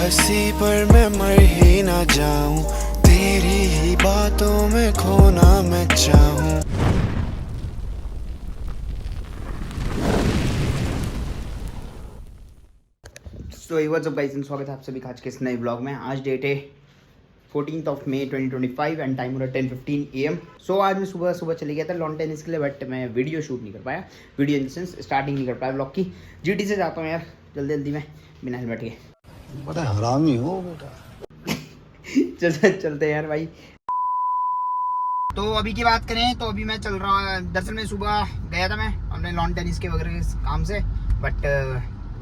उदासी पर मैं मर ही ना जाऊं, तेरी ही बातों में खोना मैं चाहूं। सो व्हाट्स अप गाइस, स्वागत है आप सभी का आज के इस नए ब्लॉग में। आज डेट है 14 मई 2025 एंड टाइम हो रहा है 10:15 AM। सो आज मैं सुबह चले गया था लॉन टेनिस के लिए, बट मैं वीडियो शूट नहीं कर पाया, video in the sense starting नहीं कर पाया ब्लॉग की। GT से जाता हूँ यार जल्दी में बिना हेलमेट के। बड़ा हरामी हो बेटा। चलते यार भाई। तो अभी की बात करें तो अभी मैं चल रहा हूँ, दरअसल में सुबह गया था मैं अपने लॉन टेनिस के वगैरह काम से, बट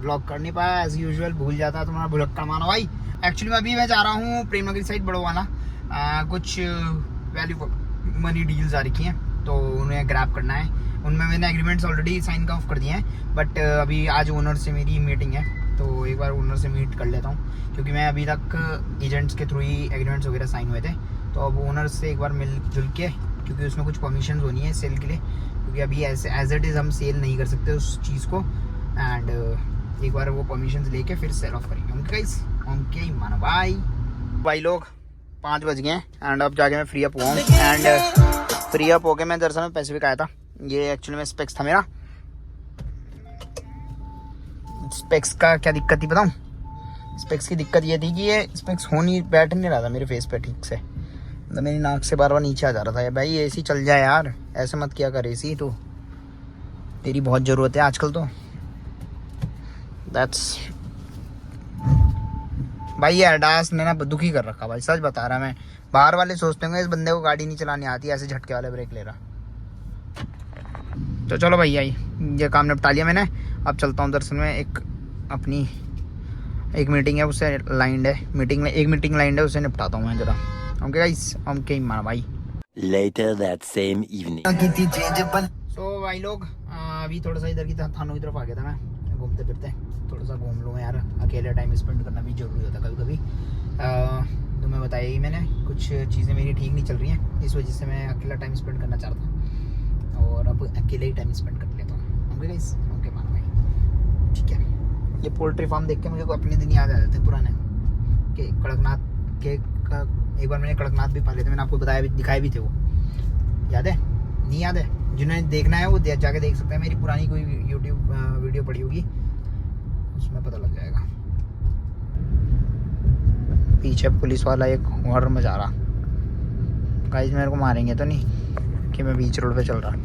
व्लॉग कर नहीं पाया। एज यूजुअल भूल जाता है तुम्हारा भुलक्कड़ मानो भाई। एक्चुअली में अभी मैं जा रहा हूँ प्रेम नगरी साइड बड़वाना, कुछ वैल्यू मनी डील्स आ रखी हैं तो उन्हें ग्रैब करना है। उनमें मैंने एग्रीमेंट्स ऑलरेडी साइन ऑफ कर दिए हैं, बट अभी आज ओनर से मेरी मीटिंग है तो एक बार ओनर से मीट कर लेता हूँ, क्योंकि मैं अभी तक एजेंट्स के थ्रू ही एग्रीमेंट्स वगैरह साइन हुए थे। तो अब ओनर से एक बार मिल जुल के, क्योंकि उसमें कुछ परमिशन होनी है सेल के लिए, क्योंकि अभी ऐसे एज इट इज़ हम सेल नहीं कर सकते उस चीज़ को। एंड एक बार वो परमिशन लेके फिर सेल ऑफ करेंगे हम गाइस। ओके मानो भाई लोग 5 बज गए हैं एंड अब जाके मैं फ्री अप हुआ हूँ। एंड फ्री अप होके मैं दरअसल में पैसिफिक आया था। ये एक्चुअली में स्पेक्स था मेरा। स्पेक्स का क्या दिक्कत थी बताऊँ? स्पेक्स की दिक्कत ये थी कि ये स्पेक्स बैठ नहीं रहा था मेरे फेस पे ठीक से, मतलब मेरी नाक से बार बार नीचे आ जा रहा था। भाई AC चल जाए यार, ऐसे मत किया कर AC, तो तेरी बहुत ज़रूरत है आजकल तो। दैट्स भाई ये एडास ने ना दुखी कर रखा भाई, सच बता रहा मैं। बाहर वाले सोचते होंगे इस बंदे को गाड़ी नहीं चलानी आती, ऐसे झटके वाले ब्रेक ले रहा। तो चलो भैया ये काम निपटा लिया मैंने। अब चलता हूँ दरअसल में अपनी एक मीटिंग है, उससे लाइंड है मीटिंग में, एक मीटिंग लाइंड है, उससे निपटाता हूँ मैं जरा। ओके गाइस, ओके माना भाई। Later that same evening. सो भाई लोग अभी थोड़ा सा इधर की थानों की तरफ आ गया था मैं, घूमते फिरते थोड़ा सा घूम लूँ यार, अकेले टाइम स्पेंड करना भी जरूरी होता है कभी कभी। तो मैं बताया ही मैंने, कुछ चीज़ें मेरी ठीक नहीं चल रही हैं, इस वजह से मैं अकेला टाइम स्पेंड करना चाहता हूँ और अब अकेले ही टाइम स्पेंड कर लेता हूँ। ओके गाइस, ओके मान भाई, ठीक है। ये पोल्ट्री फार्म देख के मुझे को अपने दिन याद आ जाते हैं पुराने, कि कड़कनाथ के का एक बार मैंने कड़कनाथ भी पाले थे, मैंने आपको बताया भी, दिखाए भी थे वो, याद है? नहीं याद है? जिन्हें देखना है वो जाके देख सकते हैं, मेरी पुरानी कोई यूट्यूब वीडियो पड़ी होगी, उसमें पता लग जाएगा। पीछे पुलिस वाला एक हॉर्न मचा रहा। गाइस मेरे को मारेंगे तो नहीं कि मैं बीच रोड पे चल रहा,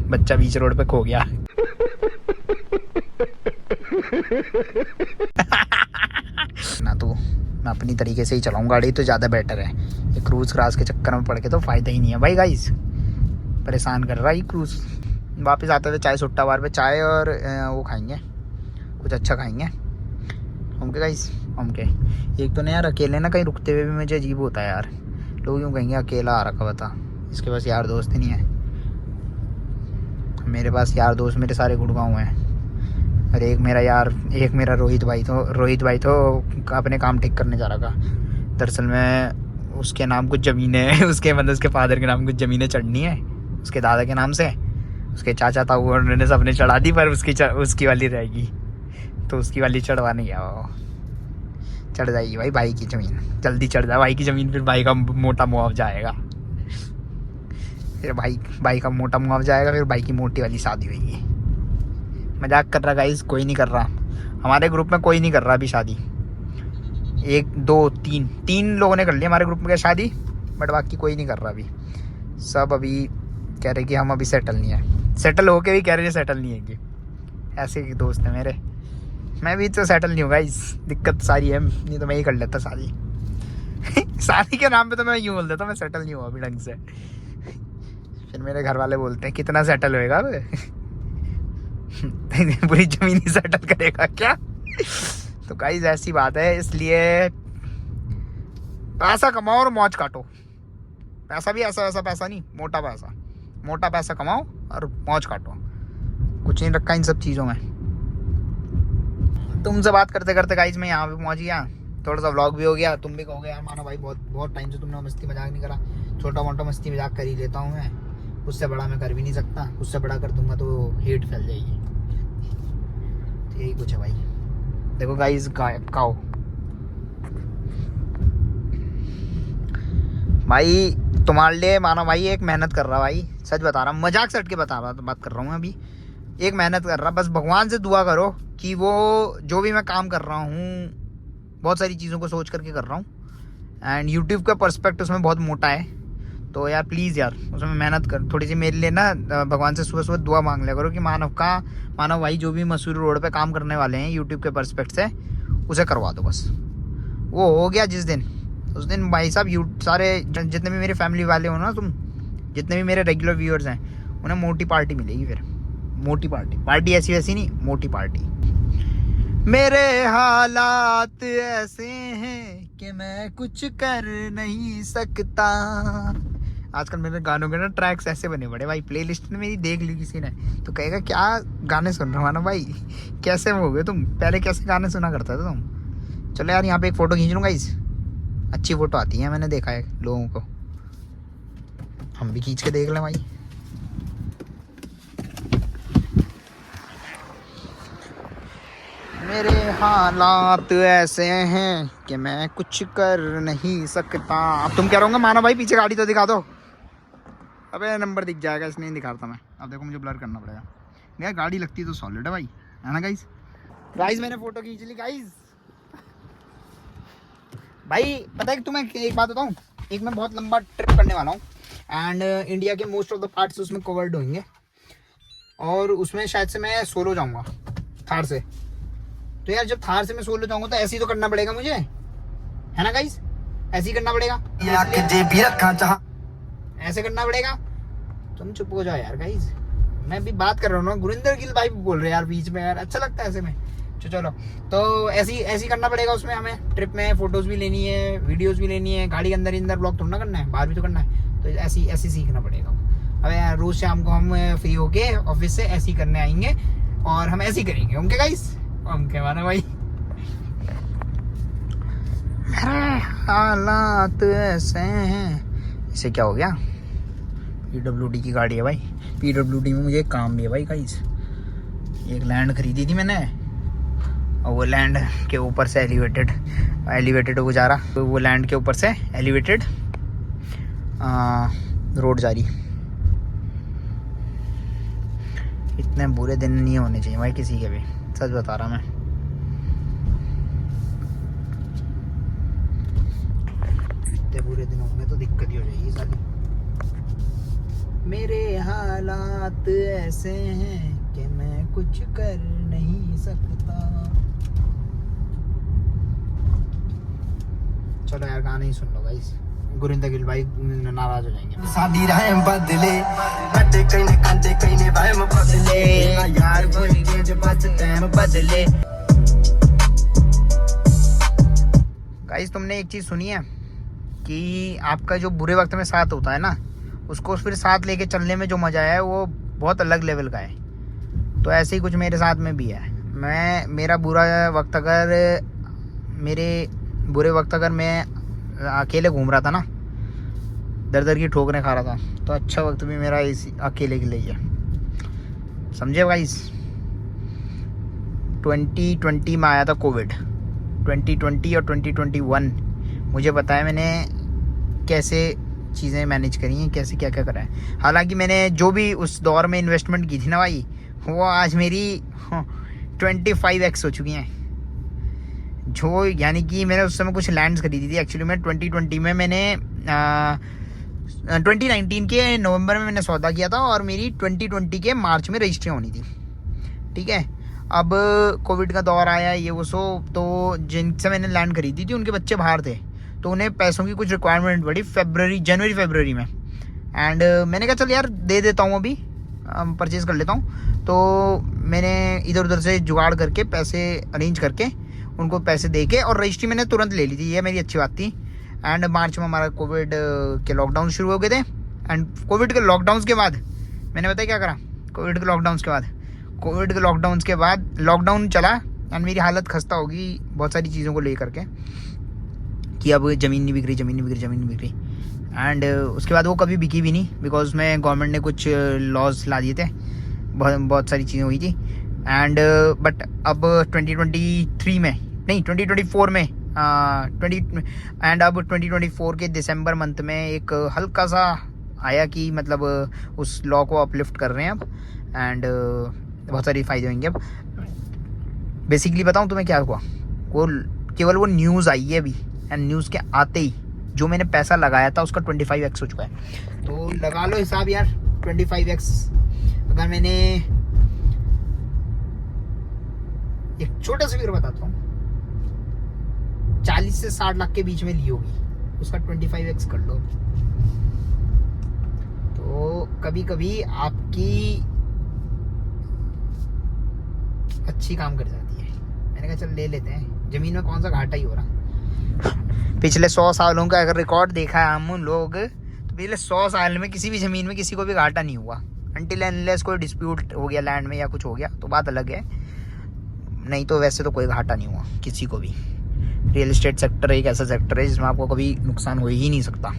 बच्चा बीच रोड पे खो गया। ना तो मैं अपनी तरीके से ही चलाऊं गाड़ी तो ज़्यादा बेटर है। ये क्रूज क्रास के चक्कर में पड़ के तो फ़ायदा ही नहीं है भाई। गाइस परेशान कर रहा है ये क्रूज। वापस आते थे चाय सुट्टा बार पे चाय और वो खाएंगे, कुछ अच्छा खाएंगे। Okay guys, okay. एक तो ना यार अकेले ना कहीं रुकते हुए भी मुझे अजीब होता है यार, लोग यूँ कहेंगे अकेला आ रखा बता, इसके पास यार दोस्त ही नहीं है। मेरे पास यार दोस्त मेरे सारे गुड़गांव हैं, और एक मेरा रोहित भाई तो अपने काम ठीक करने जा रहा था। दरअसल में उसके नाम कुछ ज़मीनें हैं, उसके फादर के नाम कुछ ज़मीनें चढ़नी है उसके दादा के नाम से। उसके चाचा था वो, उन्होंने सबने चढ़ा दी, पर उसकी वाली रहेगी, तो उसकी वाली चढ़वाने गया वो। चढ़ जाएगी भाई की ज़मीन, जल्दी चढ़ जाए भाई की ज़मीन, फिर भाई का मोटा मुआवजा आएगा, फिर भाई का मोटा मुआवजा आएगा, फिर भाई की मोटी वाली शादी होगी। मजाक कर रहा गाइस, कोई नहीं कर रहा हमारे ग्रुप में, कोई नहीं कर रहा अभी शादी। 1 2 3 लोगों ने कर लिया हमारे ग्रुप में शादी, बट बाकी कोई नहीं कर रहा अभी। सब अभी कह रहे कि हम अभी सेटल नहीं है, सेटल होके भी कह रहे सेटल नहीं है कि ऐसे ही दोस्त हैं मेरे। मैं भी तो सेटल नहीं हूँ गाइस, दिक्कत सारी है, नहीं तो मैं ही कर लेता शादी। शादी के नाम पे तो मैं यूँ बोल देता मैं सेटल नहीं हुआ अभी ढंग से, फिर मेरे घर वाले बोलते हैं कितना सेटल होएगा अब। पूरी जमीन ही सेटल करेगा क्या? तो गाइस ऐसी बात है, इसलिए पैसा कमाओ और मौज काटो। पैसा भी ऐसा वैसा पैसा नहीं, मोटा पैसा कमाओ और मौज काटो। कुछ नहीं रखा इन सब चीज़ों में। तुमसे बात करते करते गाइस मैं यहाँ पे पहुँच गया, थोड़ा सा व्लॉग भी हो गया। तुम भी कहोगे यार मानो भाई बहुत टाइम से तुमने मस्ती मजाक नहीं करा। छोटा मोटा मस्ती मजाक कर ही लेता हूँ मैं, उससे बड़ा मैं कर भी नहीं सकता, उससे बड़ा कर दूंगा तो हेट फैल जाएगी। तो यही कुछ है भाई। देखो गाइस काओ भाई तुम्हारे लिए मानो भाई एक मेहनत कर रहा भाई, सच बता रहा हूँ, मजाक से हट के बता रहा बात कर रहा हूँ अभी। एक मेहनत कर रहा, बस भगवान से दुआ करो कि वो जो भी मैं काम कर रहा हूँ बहुत सारी चीज़ों को सोच करके कर रहा हूँ, एंड यूट्यूब का पर्सपेक्ट उसमें बहुत मोटा है, तो यार प्लीज़ यार उसमें मेहनत कर थोड़ी सी मेरे लिए ना। भगवान से सुबह सुबह दुआ मांग लिया करो कि मानव भाई जो भी मसूरी रोड पे काम करने वाले हैं यूट्यूब के पर्सपेक्ट से उसे करवा दो बस। वो हो गया जिस दिन, उस दिन भाई साहब सारे जितने भी मेरे फैमिली वाले हो ना, तुम जितने भी मेरे रेगुलर व्यूअर्स हैं, उन्हें मोटी पार्टी मिलेगी। फिर मोटी पार्टी ऐसी वैसी नहीं, मोटी पार्टी। मेरे हालात ऐसे हैं कि मैं कुछ कर नहीं सकता। आजकल मेरे गानों के ना ट्रैक्स ऐसे बने बड़े भाई, प्लेलिस्ट में मेरी देख ली किसी ने तो कहेगा क्या गाने सुन रहे हो ना भाई, कैसे हो गए तुम, पहले कैसे गाने सुना करते थे तुम। चलो यार यहाँ पे एक फ़ोटो खींच लूँगा, इस अच्छी फ़ोटो आती है, मैंने देखा है लोगों को, हम भी खींच के देख लें भाई। मेरे हालात ऐसे हैं कि मैं कुछ कर नहीं सकता। अब तुम क्या रहोगे, मानो भाई पीछे गाड़ी तो दिखा दो। अबे नंबर दिख जाएगा, इसलिए नहीं दिखाता मैं। अब देखो मुझे ब्लर करना पड़ेगा यार, गाड़ी लगती तो सॉलिड है भाई, है ना गाइस। गाइस मैंने फ़ोटो खींच ली गाइस। भाई पता है कि तुम्हें एक बात बताऊँ, एक मैं बहुत लंबा ट्रिप करने वाला हूँ, एंड इंडिया के मोस्ट ऑफ द पार्ट्स उसमें कवर्ड होंगे, और उसमें शायद से मैं सोलो जाऊँगा थार से। तो यार जब थार से मैं सोलो जाऊँगा तो ऐसे ही तो करना पड़ेगा मुझे, है ना गाइस, ऐसे ही करना पड़ेगा, ऐसे करना पड़ेगा। तुम चुप हो जाओ यार गाइस, मैं भी बात कर रहा हूँ ना। गुरिंदर गिल भाई बोल रहे यार बीच में, यार अच्छा लगता है ऐसे में। चलो तो ऐसे करना पड़ेगा। उसमें हमें ट्रिप में फ़ोटोज़ भी लेनी है, वीडियोज़ भी लेनी है, गाड़ी के अंदर ब्लॉग थोड़ा ना करना है, बाहर भी तो करना है, तो ऐसे सीखना पड़ेगा। अब यार रोज़ शाम को हम फ्री होके ऑफिस से ऐसे ही करने आएंगे और हम ऐसे ही करेंगे, ओके गाइस, ओके माना भाई। मेरे हालात ऐसे हैं, इसे क्या हो गया, PWD की गाड़ी है भाई। PWD में मुझे एक काम भी है भाई गाइस, एक लैंड खरीदी थी मैंने, और वो लैंड के ऊपर से एलिवेटेड हो जा रहा, तो वो लैंड के ऊपर से एलिवेटेड रोड जा रही। इतने बुरे दिन नहीं होने चाहिए भाई किसी के भी, सच बता रहा मैं। इतने बुरे दिन होंगे तो दिक्कत ही हो जाएगी सारी। मेरे हालात ऐसे हैं कि मैं कुछ कर नहीं सकता। चलो यार गाना ही सुन लो गाइस, गुरिंदर गिल भाई नाराज हो जाएंगे। सादी राहें बदले बड़े कहीं ने वहम बदले यार कोई के जो बस टाइम बदले। गाइस तुमने एक चीज़ सुनी है कि आपका जो बुरे वक्त में साथ होता है ना, उसको फिर साथ लेके चलने में जो मज़ा है वो बहुत अलग लेवल का है। तो ऐसे ही कुछ मेरे साथ में भी है। मेरे बुरे वक्त अगर मैं अकेले घूम रहा था ना, दर की ठोकरें खा रहा था, तो अच्छा वक्त भी मेरा इसी अकेले के लिए ही है, समझे गाइस। 2020 में आया था कोविड, 2020 और 2021 मुझे पता है मैंने कैसे चीज़ें मैनेज करी हैं, कैसे क्या क्या करा है। हालांकि मैंने जो भी उस दौर में इन्वेस्टमेंट की थी ना भाई, वो आज मेरी 25x हो चुकी हैं। जो यानी कि मैंने उस समय कुछ लैंड्स खरीदी थी एक्चुअली में 2020 में, मैंने 2019 के नवंबर में मैंने सौदा किया था, और मेरी 2020 के मार्च में रजिस्ट्री होनी थी, ठीक है। अब कोविड का दौर आया ये वो सो, तो जिनसे मैंने लैंड खरीदी थी उनके बच्चे बाहर थे, तो उन्हें पैसों की कुछ रिक्वायरमेंट पड़ी जनवरी फरवरी में, एंड मैंने कहा चल यार दे देता हूँ, अभी परचेज़ कर लेता हूँ। तो मैंने इधर उधर से जुगाड़ करके पैसे अरेंज करके उनको पैसे दे के, और रजिस्ट्री मैंने तुरंत ले ली थी, ये मेरी अच्छी बात थी। एंड मार्च में हमारा कोविड के लॉकडाउन शुरू हो गए थे, एंड कोविड के लॉकडाउन के बाद मैंने बताया क्या करा। कोविड के लॉकडाउन के बाद लॉकडाउन चला, एंड मेरी हालत खस्ता होगी बहुत सारी चीज़ों को ले करके, कि अब ज़मीन नहीं बिक रही। एंड उसके बाद वो कभी बिकी भी नहीं, बिकॉज उसमें गवर्नमेंट ने कुछ लॉज ला दिए थे, बहुत सारी चीज़ें हुई थी। एंड बट अब 2024 में एंड अब 2024 के दिसंबर मंथ में एक हल्का सा आया कि मतलब उस लॉ को अपलिफ्ट कर रहे हैं अब, एंड बहुत सारे फ़ायदे होंगे अब। बेसिकली बताऊं तुम्हें क्या हुआ, वो केवल वो न्यूज़ आई है अभी, एंड न्यूज़ के आते ही जो मैंने पैसा लगाया था उसका 25x हो चुका है। तो लगा लो हिसाब यार, 25x। अगर मैंने एक छोटा सा फिर बताता हूँ, 40 से 60 लाख के बीच में ली होगी, उसका 25x कर लो। तो कभी कभी आपकी अच्छी काम कर जाती है। मैंने कहा चल ले लेते हैं, जमीन में कौन सा घाटा ही हो रहा। पिछले 100 सालों का अगर रिकॉर्ड देखा है हम लोग, तो पिछले 100 साल में किसी भी ज़मीन में किसी को भी घाटा नहीं हुआ, अनटिल अनलेस कोई डिस्प्यूट हो गया लैंड में या कुछ हो गया तो बात अलग है, नहीं तो वैसे तो कोई घाटा नहीं हुआ किसी को भी। रियल एस्टेट सेक्टर एक ऐसा सेक्टर है जिसमें आपको कभी नुकसान हो ही नहीं सकता।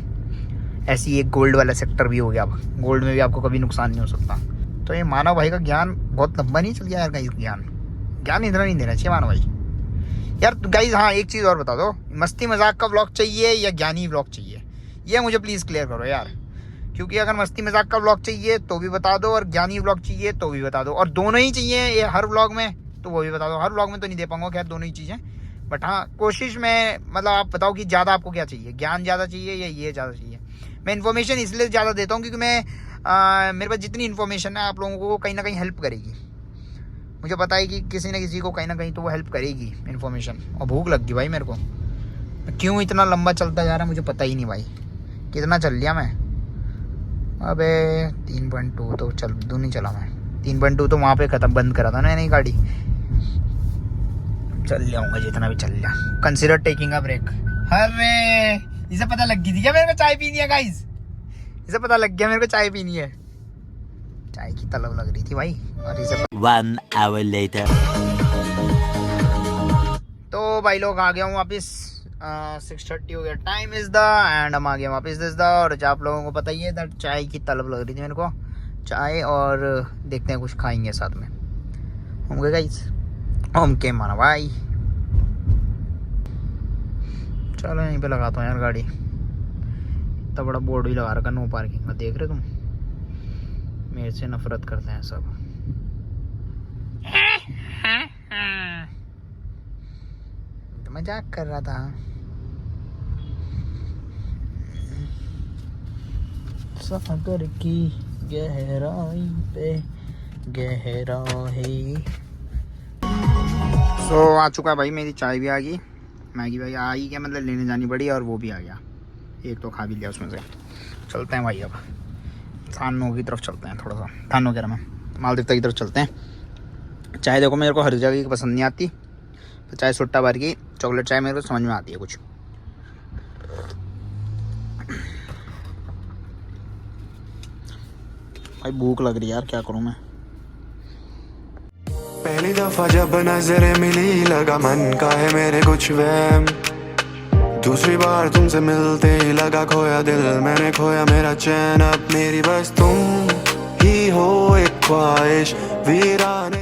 ऐसी एक गोल्ड वाला सेक्टर भी हो गया, अब गोल्ड में भी आपको कभी नुकसान नहीं हो सकता। तो ये मानव भाई का ज्ञान बहुत लंबा नहीं चल गया यार गाइस, ज्ञान इतना नहीं देना चाहिए मानव भाई यार। गाइस हाँ, एक चीज़ और बता दो, मस्ती मजाक का व्लॉग चाहिए या ज्ञानी व्लॉग चाहिए, ये मुझे प्लीज़ क्लियर करो यार। क्योंकि अगर मस्ती मजाक का व्लॉग चाहिए तो भी बता दो, और ज्ञानी व्लॉग चाहिए तो भी बता दो, और दोनों ही चाहिए ये हर व्लॉग में तो वो भी बता दो। हर व्लॉग में तो नहीं दे पाऊंगा खैर दोनों ही चीज़ें, बट हाँ कोशिश में मतलब आप बताओ कि ज़्यादा आपको क्या चाहिए, ज्ञान ज़्यादा चाहिए या ये ज़्यादा चाहिए। मैं इन्फॉर्मेशन इसलिए ज़्यादा देता हूँ क्योंकि मैं मेरे पास जितनी इन्फॉर्मेशन है आप लोगों को कहीं ना कहीं हेल्प करेगी। मुझे पता है कि किसी न किसी को कहीं ना कहीं तो वो हेल्प करेगी इन्फॉर्मेशन। और भूख लग गई भाई मेरे को, क्यों इतना लंबा चलता जा रहा है मुझे पता ही नहीं भाई, कितना चल लिया मैं। अबे 3.2 तो चल दूँ नहीं चला मैं, 3.2 तो वहाँ पे ख़त्म बंद करा था ना नई गाड़ी। चल जाऊँगा जितना भी चल लिया। Consider taking a break. अरे इसे पता लग गई थी क्या मेरे को चाय पीनी है गाइस, इसे पता लग गया मेरे को चाय पीनी है, चाय की तलब लग रही थी भाई। और इसे 1 hour later. तो भाई लोग आ गया हूँ वापस, 6:30 हो गया, टाइम इज़ द, एंड हम आ गए वापस दिस द। और आप लोगों को पता ही है दैट चाय की तलब लग रही थी मेरे को, चाय, और देखते हैं कुछ खाएंगे साथ में होंगे गाइस। हम के माना भाई, चलो यहीं पे लगाता हूँ यार गाड़ी। इतना बड़ा बोर्ड भी लगा रखा नो पार्किंग का, देख रहे तुम, मेरे से नफरत करते हैं सब। तो मजाक कर रहा था। सागर की गहराई पे गहरा है। सो आ चुका है भाई, मेरी चाय भी आ गई, मैगी भाई आई क्या मतलब लेने जानी पड़ी, और वो भी आ गया, एक तो खा भी लिया उसमें से। चलते हैं भाई अब थानों की तरफ चलते हैं, थोड़ा सा थानों कह रहा मैं, मालदीव की तरफ चलते हैं। चाय देखो मेरे को हर जगह की पसंद नहीं आती, तो चाय सुट्टा भर की चॉकलेट चाय मेरे को समझ में आती है कुछ। भाई भूख लग रही है यार, क्या करूँ मैं। पहली दफा जब नजरें मिली लगा मन का है मेरे कुछ वहम, दूसरी बार तुमसे मिलते ही लगा खोया दिल मैंने, खोया मेरा चैन, अब मेरी बस तुम ही हो एक ख्वाहिश वीराने।